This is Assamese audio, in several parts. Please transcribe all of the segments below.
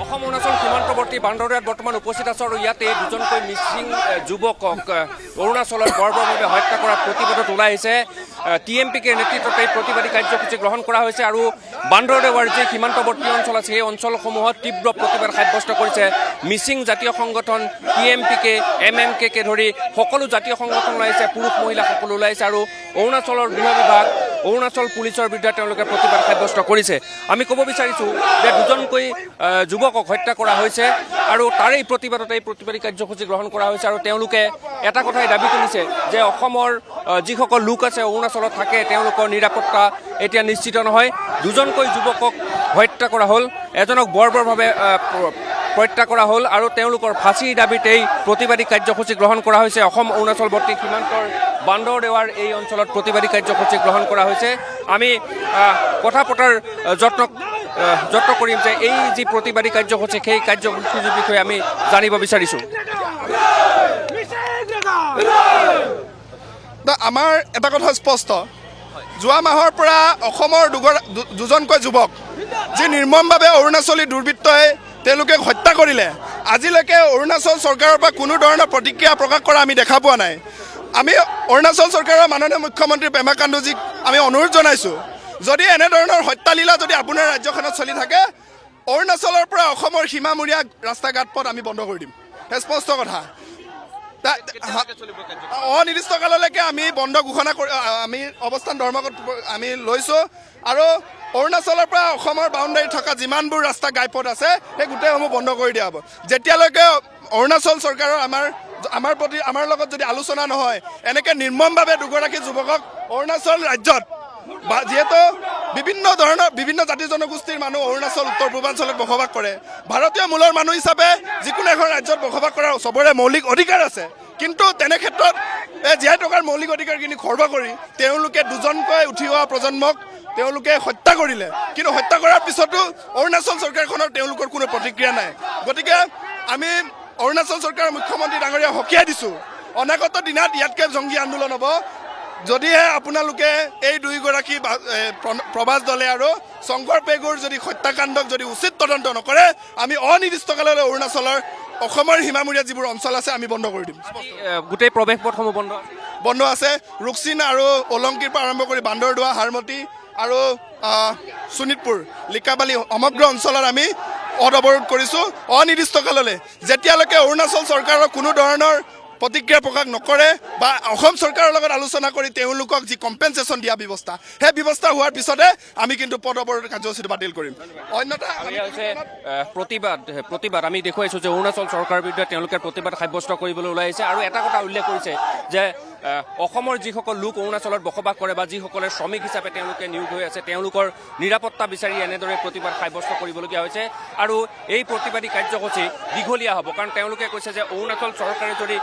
অসম অৰুণাচল সীমান্তৱৰ্তী বান্দৰদেৱাত বৰ্তমান উপস্থিত আছোঁ আৰু ইয়াতে দুজনকৈ মিচিং যুৱকক অৰুণাচলত বৰ্বৰভাৱে হত্যা কৰাৰ প্ৰতিবাদত ওলাই আহিছে। TMPকে নেতৃত্বত এই প্ৰতিবাদী কাৰ্যসূচী গ্ৰহণ কৰা হৈছে আৰু বান্দৰদেৱাৰ যি সীমান্তৱৰ্তী অঞ্চল আছে সেই অঞ্চলসমূহত তীব্ৰ প্ৰতিবাদ সাব্যস্ত কৰিছে মিচিং জাতীয় সংগঠন TMPকে MMKকে ধৰি সকলো জাতীয় সংগঠন ওলাইছে, পুৰুষ মহিলা সকলো ওলাইছে আৰু অৰুণাচলৰ গৃহ বিভাগ অৰুণাচল পুলিচৰ বিৰুদ্ধে তেওঁলোকে প্ৰতিবাদ সাব্যস্ত কৰিছে। আমি ক'ব বিচাৰিছোঁ যে দুজনকৈ যুৱকক হত্যা কৰা হৈছে আৰু তাৰেই প্ৰতিবাদত এই প্ৰতিবাদী কাৰ্যসূচী গ্ৰহণ কৰা হৈছে আৰু তেওঁলোকে এটা কথাই দাবী তুলিছে যে অসমৰ যিসকল লোক আছে অৰুণাচলত থাকে তেওঁলোকৰ নিৰাপত্তা এতিয়া নিশ্চিত নহয়। দুজনকৈ যুৱকক হত্যা কৰা হ'ল, এজনক বৰ্বৰভাৱে হত্যা কৰা হ'ল আৰু তেওঁলোকৰ ফাঁচীৰ দাবীত এই প্ৰতিবাদী কাৰ্যসূচী গ্ৰহণ কৰা হৈছে। অসম অৰুণাচলৱৰ্তী সীমান্তৰ বান্দৰদেৱাৰ এই অঞ্চলত প্ৰতিবাদী কাৰ্যসূচী গ্ৰহণ কৰা হৈছে। আমি কথা পতাৰ যত্ন কৰিম যে এই যি প্ৰতিবাদী কাৰ্যসূচী সেই কাৰ্যসূচীৰ বিষয়ে আমি জানিব বিচাৰিছোঁ। আমাৰ এটা কথা স্পষ্ট, যোৱা মাহৰ পৰা অসমৰ দুজনকৈ যুৱক যি নিৰ্মমভাৱে অৰুণাচলী দুৰ্বৃত্তই তেওঁলোকে হত্যা কৰিলে, আজিলৈকে অৰুণাচল চৰকাৰৰ পৰা কোনো ধৰণৰ প্ৰতিক্ৰিয়া প্ৰকাশ কৰা আমি দেখা পোৱা নাই। আমি অৰুণাচল চৰকাৰৰ মাননীয় মুখ্যমন্ত্ৰী পেমা খাণ্ডুজীক আমি অনুৰোধ জনাইছোঁ, যদি এনেধৰণৰ হত্যালীলা যদি আপোনাৰ ৰাজ্যখনত চলি থাকে, অৰুণাচলৰ পৰা অসমৰ সীমামূৰীয়া ৰাস্তা ঘাট পথ আমি বন্ধ কৰি দিম। স্পষ্ট কথা। অনিৰ্দিষ্ট কাললৈকে আমি বন্ধ ঘোষণা কৰি আমি অৱস্থান ধৰ্মঘট আমি লৈছোঁ আৰু অৰুণাচলৰ পৰা অসমৰ বাউণ্ডাৰী থকা যিমানবোৰ ৰাস্তা ঘাইপথ আছে সেই গোটেইসমূহ বন্ধ কৰি দিয়া হ'ব। যেতিয়ালৈকে অৰুণাচল চৰকাৰৰ আমাৰ লগত যদি আলোচনা নহয়, এনেকৈ নিৰ্মমভাৱে দুগৰাকী যুৱকক অৰুণাচল ৰাজ্যত যিহেতু বিভিন্ন জাতি জনগোষ্ঠীৰ মানুহ অৰুণাচল উত্তৰ পূৰ্বাঞ্চলত বসবাস কৰে, ভাৰতীয় মূলৰ মানুহ হিচাপে যিকোনো এখন ৰাজ্যত বসবাস কৰাৰ চবৰে মৌলিক অধিকাৰ আছে, কিন্তু তেনে ক্ষেত্ৰত জীয়াই থকাৰ মৌলিক অধিকাৰখিনি খৰ্ব কৰি তেওঁলোকে দুজনকৈ উঠি অহা প্ৰজন্মক তেওঁলোকে হত্যা কৰিলে। কিন্তু হত্যা কৰাৰ পিছতো অৰুণাচল চৰকাৰখনৰ তেওঁলোকৰ কোনো প্ৰতিক্ৰিয়া নাই। গতিকে আমি অৰুণাচল চৰকাৰৰ মুখ্যমন্ত্ৰী ডাঙৰীয়া সকীয়াই দিছোঁ, অনাগত দিনত ইয়াতকৈ জংগী আন্দোলন হ'ব যদিহে আপোনালোকে এই দুয়োগৰাকী প্ৰবাস দলে আৰু শংকৰ পেগুৰ যদি হত্যাকাণ্ডক যদি উচিত তদন্ত নকৰে, আমি অনিৰ্দিষ্টকাললৈ অৰুণাচলৰ অসমৰ সীমামূৰীয়া যিবোৰ অঞ্চল আছে আমি বন্ধ কৰি দিম। গোটেই প্ৰৱেশ পথসমূহ বন্ধ আছে। ৰুকচিন আৰু অলংকিৰ পৰা আৰম্ভ কৰি বান্দৰদোৱা, হাৰমতি আৰু শোণিতপুৰ, লিকাবালি সমগ্ৰ অঞ্চলত আমি পথ অৱৰোধ কৰিছোঁ অনিৰ্দিষ্টকাললৈ, যেতিয়ালৈকে অৰুণাচল চৰকাৰৰ কোনো ধৰণৰ প্ৰতিক্ৰিয়া প্ৰকাশ নকৰে বা অসম চৰকাৰৰ লগত আলোচনা কৰি তেওঁলোকক যি কম্পেনচেশ্যন দিয়া ব্যৱস্থা সেই ব্যৱস্থা হোৱাৰ পিছতে আমি কিন্তু পথ অৱৰোধ কাৰ্যসূচীটো বাতিল কৰিম। অন্যথা প্ৰতিবাদ আমি দেখুৱাইছোঁ যে অৰুণাচল চৰকাৰৰ বিৰুদ্ধে তেওঁলোকে প্ৰতিবাদ সাব্যস্ত কৰিবলৈ ওলাই আহিছে আৰু এটা কথা উল্লেখ কৰিছে যে অসমৰ যিসকল লোক অৰুণাচলত বসবাস কৰে বা যিসকলে শ্ৰমিক হিচাপে তেওঁলোকে নিয়োগ হৈ আছে তেওঁলোকৰ নিৰাপত্তা বিচাৰি এনেদৰে প্ৰতিবাদ সাব্যস্ত কৰিবলগীয়া হৈছে আৰু এই প্ৰতিবাদী কাৰ্যসূচী দীঘলীয়া হ'ব, কাৰণ তেওঁলোকে কৈছে যে অৰুণাচল চৰকাৰে যদি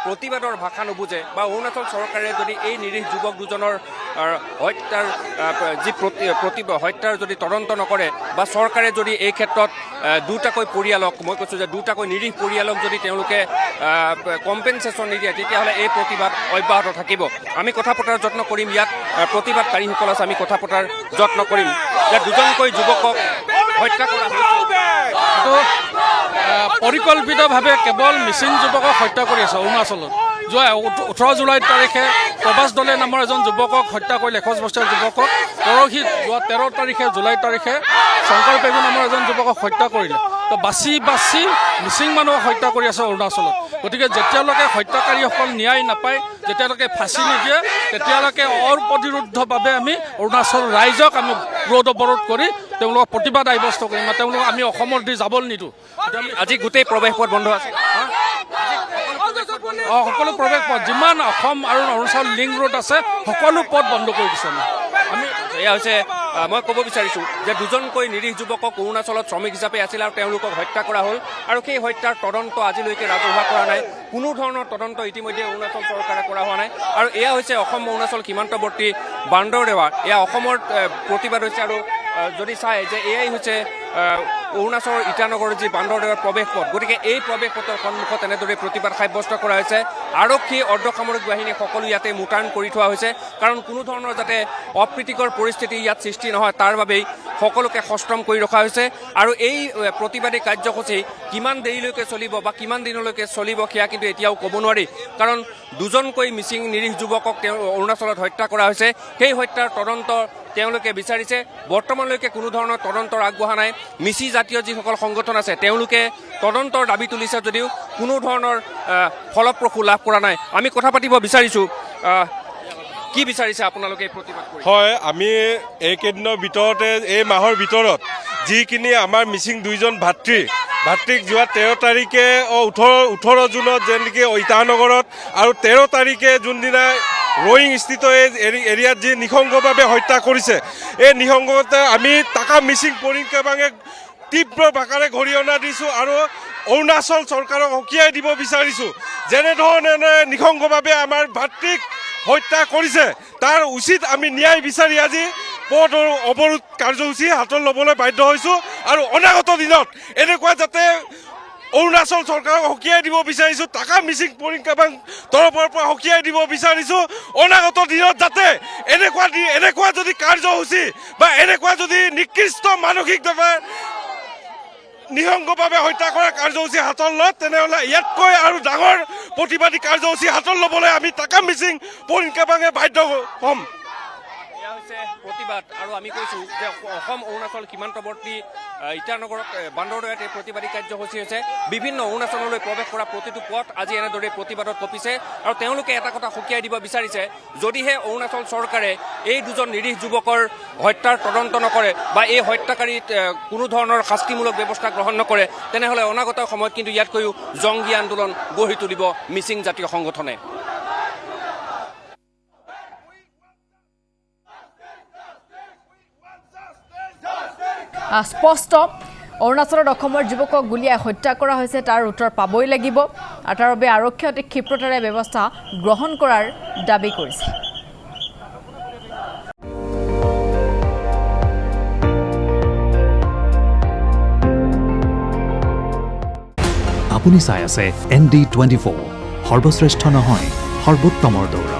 প্ৰতিবাদৰ ভাষা নুবুজে বা অৰুণাচল চৰকাৰে যদি এই নিৰীহ যুৱক দুজনৰ হত্যাৰ হত্যাৰ যদি তদন্ত নকৰে বা চৰকাৰে যদি এই ক্ষেত্ৰত দুটাকৈ পৰিয়ালক, মই কৈছোঁ যে দুটাকৈ নিৰীহ পৰিয়ালক যদি তেওঁলোকে কম্পেনচেশ্যন নিদিয়ে তেতিয়াহ'লে এই প্ৰতিবাদ অব্যাহত থাকিব। আমি কথা পতাৰ যত্ন কৰিম, ইয়াত প্ৰতিবাদকাৰীসকল আছে, আমি কথা পতাৰ যত্ন কৰিম যে দুজনকৈ যুৱকক হত্যা কৰা এইটো পৰিকল্পিতভাৱে কেৱল মিচিং যুৱকক হত্যা কৰি আছে অৰুণাচলত। যোৱা 18 জুলাই তাৰিখে প্ৰবাস দলে নামৰ এজন যুৱকক হত্যা কৰিলে, 21 বছৰীয়া যুৱকক। পৰহি যোৱা 13 তাৰিখে জুলাই তাৰিখে শংকৰ পেগু নামৰ এজন যুৱকক হত্যা কৰিলে। তো বাছি মিচিং মানুহক হত্যা কৰি আছে অৰুণাচলত। গতিকে যেতিয়ালৈকে হত্যাকাৰীসকল ন্যায় নাপায়, যেতিয়ালৈকে ফাঁচি নিদিয়ে, তেতিয়ালৈকে অপ্ৰতিৰোধভাৱে আমি অৰুণাচল ৰাইজক আমি ৰোধ অৱৰোধ কৰি তেওঁলোকক প্ৰতিবাদ সাব্যস্ত কৰিম। তেওঁলোকক আমি অসমৰ দি যাবলৈ নিদিওঁ। আজি গোটেই প্ৰৱেশ পথ বন্ধ আছে, সকলো প্ৰৱেশ পথ যিমান অসম আৰু অৰুণাচল লিংক ৰোড আছে সকলো পথ বন্ধ কৰি দিছে। আমি এয়া হৈছে মই ক'ব বিচাৰিছোঁ যে দুজনকৈ নিৰীহ যুৱকক অৰুণাচলত শ্ৰমিক হিচাপে আছিল আৰু তেওঁলোকক হত্যা কৰা হ'ল আৰু সেই হত্যাৰ তদন্ত আজিলৈকে ৰাজহুৱা কৰা নাই। কোনো ধৰণৰ তদন্ত ইতিমধ্যে অৰুণাচল চৰকাৰে কৰা হোৱা নাই আৰু এয়া হৈছে অসম অৰুণাচল সীমান্তৱৰ্তী বান্দৰদেৱা। এয়া অসমৰ প্ৰতিবাদ হৈছে আৰু যদি চাই যে এয়াই হৈছে অৰুণাচলৰ ইটানগৰৰ যি বান্দৰদেৱাৰ প্ৰৱেশ পথ, গতিকে এই প্ৰৱেশ পথৰ সন্মুখত এনেদৰে প্ৰতিবাদ সাব্যস্ত কৰা হৈছে। আৰক্ষী অৰ্ধসামৰিক বাহিনী সকলো ইয়াতে মোতায়েন কৰি থোৱা হৈছে, কাৰণ কোনো ধৰণৰ যাতে অপ্ৰীতিকৰ পৰিস্থিতি ইয়াত সৃষ্টি নহয় তাৰ বাবেই সকলোকে সষ্টম কৰি ৰখা হৈছে। আৰু এই প্ৰতিবাদী কাৰ্যসূচী কিমান দেৰিলৈকে চলিব বা কিমান দিনলৈকে চলিব সেয়া কিন্তু এতিয়াও ক'ব নোৱাৰি, কাৰণ দুজনকৈ মিচিং নিৰীহ যুৱকক তেওঁ অৰুণাচলত হত্যা কৰা হৈছে। সেই হত্যাৰ তদন্ত তেওঁলোকে বিচাৰিছে। বৰ্তমানলৈকে কোনো ধৰণৰ তদন্তৰ আগবঢ়া নাই। মিচি জাতীয় যিসকল সংগঠন আছে তেওঁলোকে তদন্তৰ দাবী তুলিছে যদিও কোনো ধৰণৰ ফলপ্ৰসূ লাভ কৰা নাই। আমি কথা পাতিব বিচাৰিছোঁ, কি বিচাৰিছে আপোনালোকে প্ৰতিবাদ কৰি? হয়, আমি এইকেইদিনৰ ভিতৰতে এই মাহৰ ভিতৰত যিখিনি আমাৰ মিচিং দুইজন ভাতৃক যোৱা 13 তাৰিখে 18 জুনত যেনেকৈ ইটানগৰত আৰু 13 তাৰিখে যোনদিনা ৰয়িং স্থিত এৰিয়াত যি নিঃসংগভাৱে হত্যা কৰিছে, এই নিঃসংগতে আমি টাকা মিচিং পৰিক্ৰমাঙে তীব্ৰ ভাষাৰে গৰিহণা দিছোঁ আৰু অৰুণাচল চৰকাৰক সকীয়াই দিব বিচাৰিছোঁ। যেনেধৰণে নিঃসংগভাৱে আমাৰ ভাতৃক হত্যা কৰিছে তাৰ উচিত আমি ন্যায় বিচাৰি আজি পথ অৱৰোধ কাৰ্যসূচী হাতত ল'বলৈ বাধ্য হৈছোঁ। আৰু অনাগত দিনত এনেকুৱা যাতে অৰুণাচল চৰকাৰক সকীয়াই দিব বিচাৰিছোঁ, টাকা মিচিং পৰিক্ৰমাং তৰফৰ পৰা সকীয়াই দিব বিচাৰিছোঁ। অনাগত দিনত যাতে এনেকুৱা যদি কাৰ্যসূচী বা এনেকুৱা যদি নিকৃষ্ট মানসিকভাৱে নিঃসংগভাৱে হত্যা কৰা কাৰ্যসূচী হাতত লয়, তেনেহ'লে ইয়াতকৈ আৰু ডাঙৰ প্ৰতিবাদী কাৰ্যসূচী হাতত ল'বলৈ আমি টাকা মিচিং পৰিক্ৰমাঙে বাধ্য হ'ম। এয়া হৈছে প্ৰতিবাদ। আৰু আমি কৈছোঁ যে অসম অৰুণাচল সীমান্তৱৰ্তী ইটানগৰত বান্দৰদেৱাত এই প্ৰতিবাদী কাৰ্যসূচী হৈছে। বিভিন্ন অৰুণাচললৈ প্ৰৱেশ কৰা প্ৰতিটো পথ আজি এনেদৰে প্ৰতিবাদত কঁপিছে। আৰু তেওঁলোকে এটা কথা সকীয়াই দিব বিচাৰিছে, যদিহে অৰুণাচল চৰকাৰে এই দুজন নিৰীহ যুৱকৰ হত্যাৰ তদন্ত নকৰে বা এই হত্যাকাৰীত কোনো ধৰণৰ শাস্তিমূলক ব্যৱস্থা গ্ৰহণ নকৰে, তেনেহ'লে অনাগত সময়ত কিন্তু ইয়াতকৈও জংগী আন্দোলন গঢ়ি তুলিব মিচিং জাতীয় সংগঠনে। স্পষ্ট অৰুণাচলত অসমৰ যুৱকক গুলীয়াই হত্যা কৰা হৈছে, তাৰ উত্তৰ পাবই লাগিব আৰু তাৰ বাবে আৰক্ষীয়ে অতি ক্ষিপ্ৰতাৰে ব্যৱস্থা গ্ৰহণ কৰাৰ দাবী কৰিছে। আপুনি চাই আছে ND24, সৰ্বশ্ৰেষ্ঠ নহয় সৰ্বোত্তমৰ দৌৰ।